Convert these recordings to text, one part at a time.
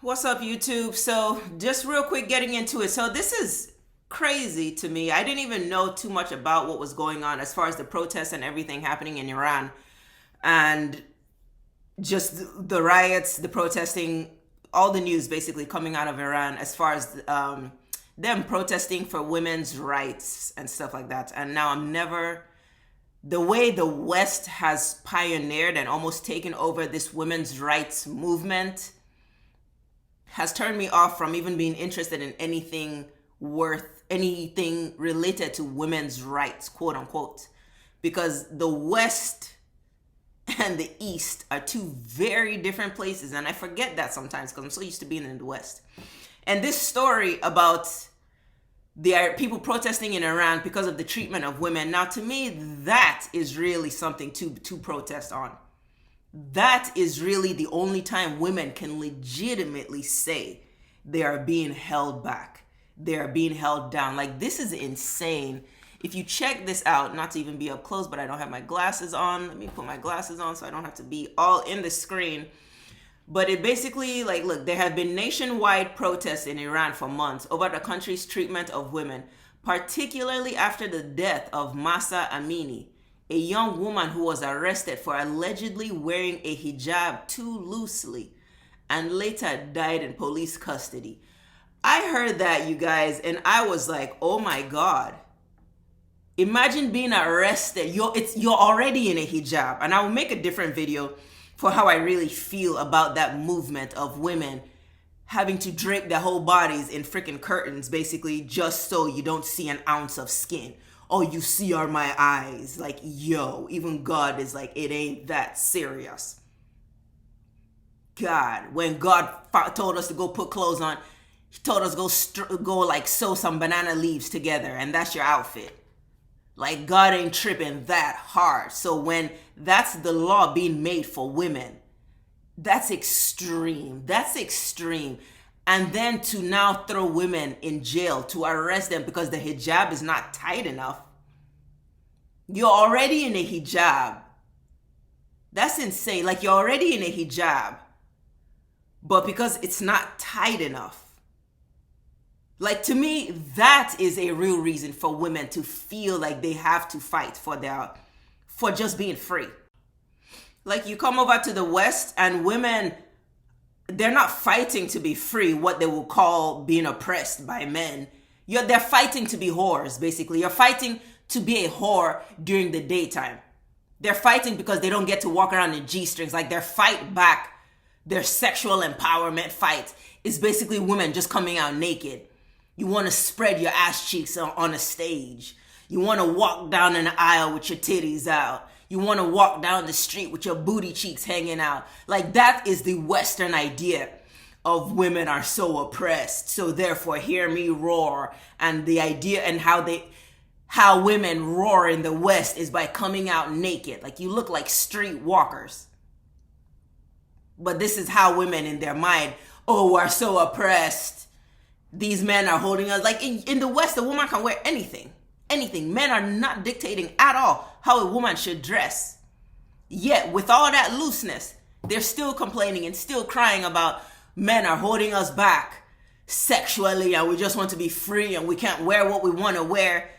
What's up, YouTube? So just real quick getting into it. So this is crazy to me. I didn't even know too much about what was going on as far as the protests and everything happening in Iran, and just the riots, the protesting, all the news basically coming out of Iran as far as them protesting for women's rights and stuff like that. And now the way the West has pioneered and almost taken over this women's rights movement has turned me off from even being interested in anything related to women's rights, quote unquote, because the West and the East are two very different places, and I forget that sometimes because I'm so used to being in the West. And this story about the people protesting in Iran because of the treatment of women, now to me that is really something to protest on. That is really the only time women can legitimately say they are being held back. They are being held down. Like, this is insane. If you check this out, not to even be up close, but I don't have my glasses on. Let me put my glasses on so I don't have to be all in the screen. But it basically, like, look, there have been nationwide protests in Iran for months over the country's treatment of women, particularly after the death of Mahsa Amini, a young woman who was arrested for allegedly wearing a hijab too loosely and later died in police custody. I heard that, you guys, and I was like, oh my God. Imagine being arrested. You're already in a hijab. And I will make a different video for how I really feel about that movement of women having to drape their whole bodies in freaking curtains, basically, just so you don't see an ounce of skin. All you see are my eyes. Like, yo, even God is like, it ain't that serious. God, when God told us to go put clothes on, he told us go like sew some banana leaves together, and that's your outfit. Like, God ain't tripping that hard. So when that's the law being made for women, that's extreme. That's extreme. And then to now throw women in jail, to arrest them because the hijab is not tight enough. You're already in a hijab. That's insane. Like, you're already in a hijab, but because it's not tight enough. Like, to me, that is a real reason for women to feel like they have to fight for just being free. Like, you come over to the West and women, they're not fighting to be free, what they will call being oppressed by men. They're fighting to be whores, basically. You're fighting to be a whore during the daytime. They're fighting because they don't get to walk around in G-strings. Like, their fight back, their sexual empowerment fight is basically women just coming out naked. You want to spread your ass cheeks on a stage. You want to walk down an aisle with your titties out. You want to walk down the street with your booty cheeks hanging out. Like, that is the Western idea of women are so oppressed. So therefore, hear me roar. And the idea and how women roar in the West is by coming out naked. Like, you look like street walkers. But this is how women in their mind, are so oppressed. These men are holding us. Like, in the West, a woman can wear anything. Anything. Men are not dictating at all how a woman should dress. Yet, with all that looseness, they're still complaining and still crying about men are holding us back sexually and we just want to be free and we can't wear what we want to wear.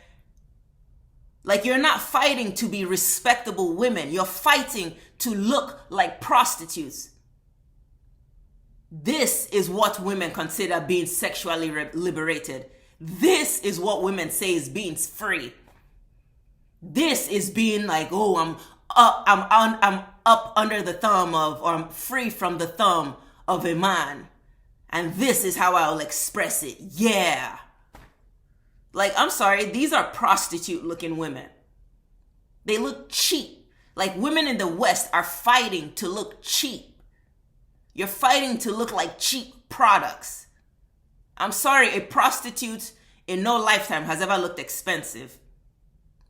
Like, you're not fighting to be respectable women. You're fighting to look like prostitutes. This is what women consider being sexually liberated. This is what women say is being free. This is being like, I'm up under the thumb of, or I'm free from the thumb of a man. And this is how I'll express it. Yeah. Like, I'm sorry, these are prostitute looking women. They look cheap. Like, women in the West are fighting to look cheap. You're fighting to look like cheap products. I'm sorry, a prostitute in no lifetime has ever looked expensive.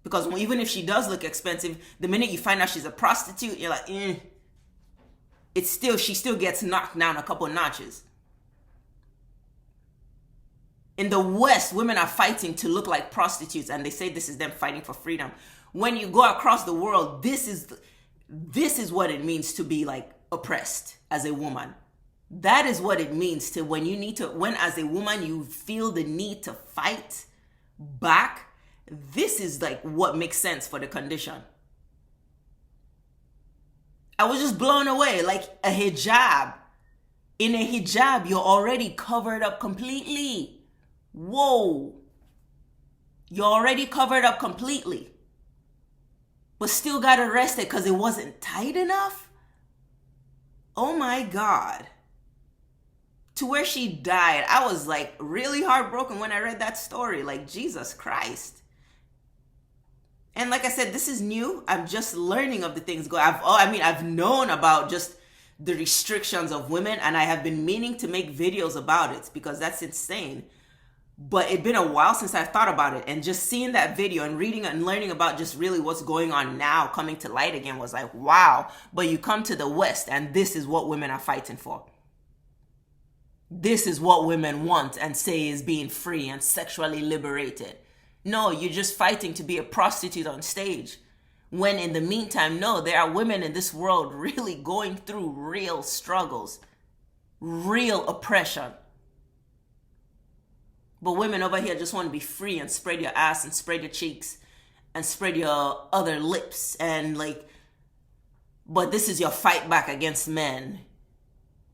Because even if she does look expensive, the minute you find out she's a prostitute, you're like, she still gets knocked down a couple notches. In the West, women are fighting to look like prostitutes, and they say this is them fighting for freedom. When you go across the world, this is what it means to be like oppressed as a woman. That is what it means to when as a woman you feel the need to fight back. This is like what makes sense for the condition. I was just blown away. Like a hijab. In a hijab, you're already covered up completely. Whoa. You're already covered up completely. But still got arrested because it wasn't tight enough? Oh my God. To where she died, I was like really heartbroken when I read that story. Like, Jesus Christ. And like I said, this is new. I'm just learning of the things going. I've known about just the restrictions of women, and I have been meaning to make videos about it because that's insane. But it's been a while since I thought about it, and just seeing that video and reading and learning about just really what's going on now coming to light again was like, wow. But you come to the West and this is what women are fighting for. This is what women want and say is being free and sexually liberated. No, you're just fighting to be a prostitute on stage. When in the meantime, no, there are women in this world really going through real struggles, real oppression. But women over here just want to be free and spread your ass and spread your cheeks and spread your other lips and but this is your fight back against men.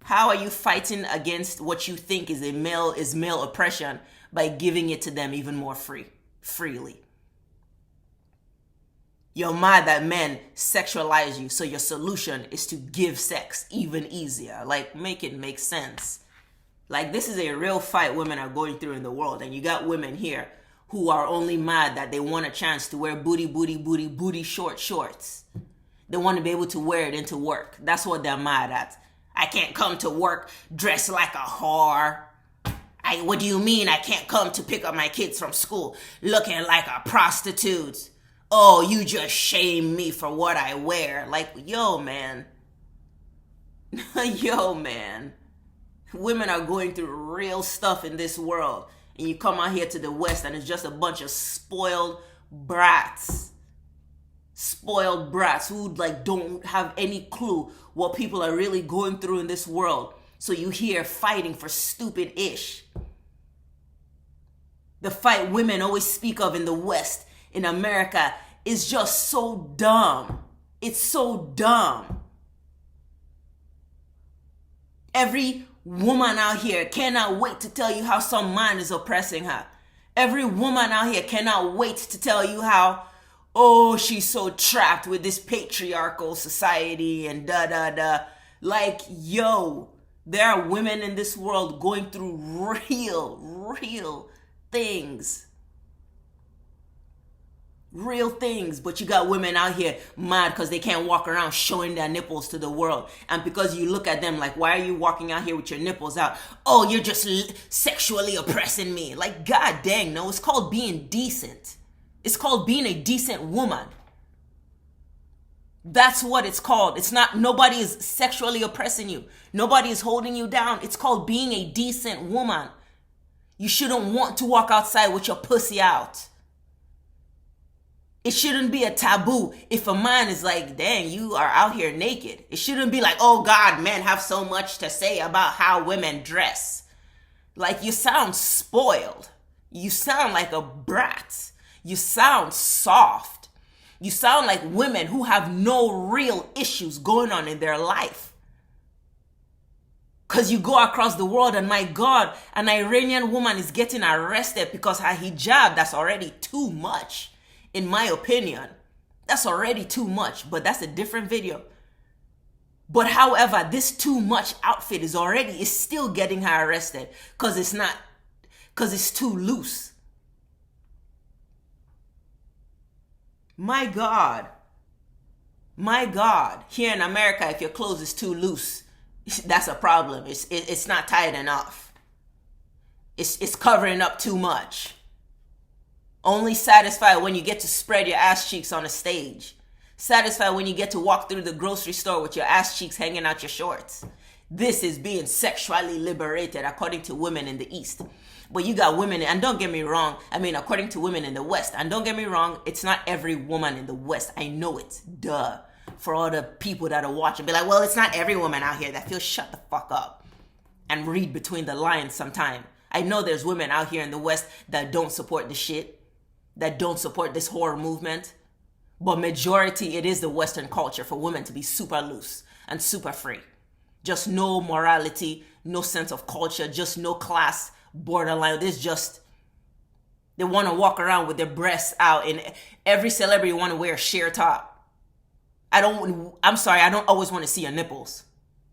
How are you fighting against what you think is male oppression by giving it to them even more freely? You're mad that men sexualize you, so your solution is to give sex even easier. Like, make it make sense. Like, this is a real fight women are going through in the world, and you got women here who are only mad that they want a chance to wear booty shorts. They want to be able to wear it into work. That's what they're mad at. I can't come to work dressed like a whore. What do you mean I can't come to pick up my kids from school looking like a prostitute? Oh, you just shame me for what I wear. Like, yo, man. Yo, man. Women are going through real stuff in this world. And you come out here to the West and it's just a bunch of spoiled brats. Spoiled brats who don't have any clue what people are really going through in this world. So you hear fighting for stupid ish. The fight women always speak of in the West, in America, is just so dumb. It's so dumb. Every woman out here cannot wait to tell you how some man is oppressing her. Every woman out here cannot wait to tell you how, oh, she's so trapped with this patriarchal society and da-da-da. Like, yo, there are women in this world going through real things. Real things, but you got women out here mad because they can't walk around showing their nipples to the world. And because you look at them like, why are you walking out here with your nipples out? Oh, you're just sexually oppressing me. Like, god dang, no, it's called being decent. It's called being a decent woman. That's what it's called. It's not, nobody is sexually oppressing you. Nobody is holding you down. It's called being a decent woman. You shouldn't want to walk outside with your pussy out. It shouldn't be a taboo if a man is like, dang, you are out here naked. It shouldn't be like, oh God, men have so much to say about how women dress. Like, you sound spoiled. You sound like a brat. You sound soft. You sound like women who have no real issues going on in their life. Because you go across the world and my God, an Iranian woman is getting arrested because her hijab, that's already too much. In my opinion, that's already too much, but that's a different video. But however, this too much outfit is still getting her arrested because it's too loose. My God. Here in America, if your clothes is too loose, that's a problem. It's not tight enough. It's covering up too much. Only satisfied when you get to spread your ass cheeks on a stage. Satisfied when you get to walk through the grocery store with your ass cheeks hanging out your shorts. This is being sexually liberated according to women in the East. But you got women, and don't get me wrong, according to women in the West, and don't get me wrong, it's not every woman in the West. I know it. Duh. For all the people that are watching, be like, well, it's not every woman out here that feels, shut the fuck up. and read between the lines sometime. I know there's women out here in the West that don't support the shit, that don't support this horror movement. But majority, it is the Western culture for women to be super loose and super free. Just no morality, no sense of culture, just no class borderline. There's just, they want to walk around with their breasts out, and every celebrity want to wear a sheer top. I'm sorry, I don't always want to see your nipples.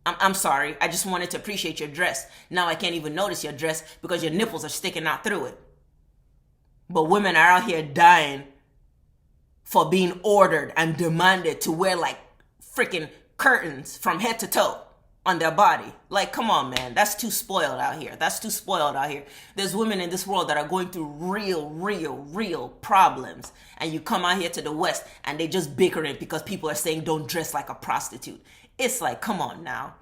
I'm sorry, I just wanted to appreciate your dress. Now I can't even notice your dress because your nipples are sticking out through it. But women are out here dying for being ordered and demanded to wear like freaking curtains from head to toe on their body. Like, come on, man. That's too spoiled out here. That's too spoiled out here. There's women in this world that are going through real problems. And you come out here to the West and they just bickering because people are saying don't dress like a prostitute. It's like, come on now.